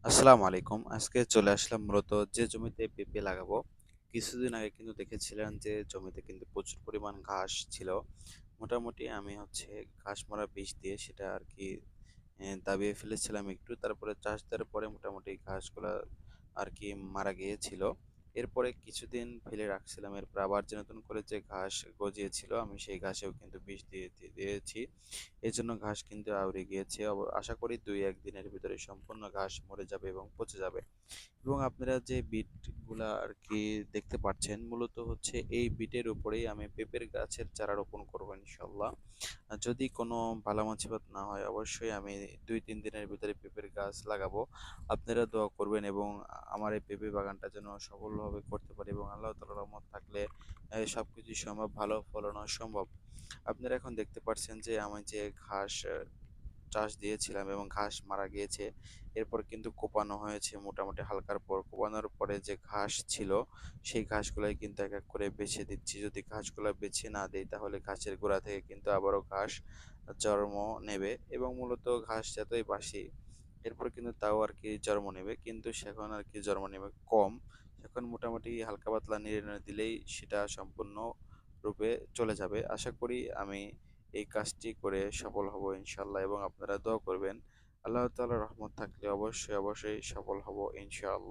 আসসালামু আলাইকুম। আজকে চলে আসলাম মূলত যে জমিতে পেঁপে লাগাবো। কিছুদিন আগে কিন্তু দেখেছিলেন যে জমিতে কিন্তু প্রচুর পরিমাণ ঘাস ছিল। মোটামুটি আমি ঘাস মারা বিষ দিয়ে সেটা আরকি দাবিয়ে ফেলেছিলাম একটু। তারপরে চাষ দেওয়ার পরে মোটামুটি ঘাসগুলা আরকি মারা গিয়েছিল। এরপরে কিছুদিন ফেলে রাখছিলাম। এরপর আবার যে নতুন করে যে ঘাস গজিয়েছিল আমি সেই ঘাসেও কিন্তু বিষ দিয়েছি। এজন্য ঘাস কিন্তু আউড়ে গিয়েছে। আশা করি ২-১ দিনের ভিতরে সম্পূর্ণ ঘাস মরে যাবে এবং পচে যাবে। এবং আপনারা যে বিটগুলা আরকি দেখতে পাচ্ছেন মূলত এই বিটের উপরেই আমি পেঁপের গাছের চারা রোপণ করব ইনশাআল্লাহ। যদি কোনো বালা মুসিবত না হয় অবশ্যই আমি ২-৩ দিনের ভিতরে পেঁপের গাছ লাগাবো। আপনারা দোয়া করবেন এবং আমার এই পেঁপে বাগানটা যেন সফলভাবে করতে পারি এবং আল্লাহ তাআলার রহমত থাকলে সবকিছুই সম্ভব, ভালো ফলনও সম্ভব। আপনারা এখন দেখতে পাচ্ছেন যে আমি যে ঘাস চাষ দিয়েছিলাম এবং ঘাস মারা গিয়েছে। এরপর কিন্তু কোপানো হয়েছে মোটামুটি হালকার পর। কোপানোর পরে যে ঘাস ছিল, সেই ঘাসগুলাই কিন্তু এক, এক করে বেছে দিচ্ছি। যদি ঘাসগুলা বেছে না দেই তাহলে ঘাসের গোড়া থেকে কিন্তু আবারও ঘাস জন্ম নেবে এবং মূলত ঘাস যতই বাসি এরপর কিন্তু তাও আরকি জন্ম নেবে। কিন্তু সেখন আরকি জন্ম নেবে কম। এখন মোটামুটি হালকা পাতলা নেড়ে দিলেই সেটা সম্পূর্ণ রূপে চলে যাবে। আশা করি আমি এই কাজটি করে সফল হব ইনশাআল্লাহ এবং আপনারা দোয়া করবেন। আল্লাহ তাআলার রহমত থাকলে অবশ্যই সফল হব ইনশাআল্লাহ।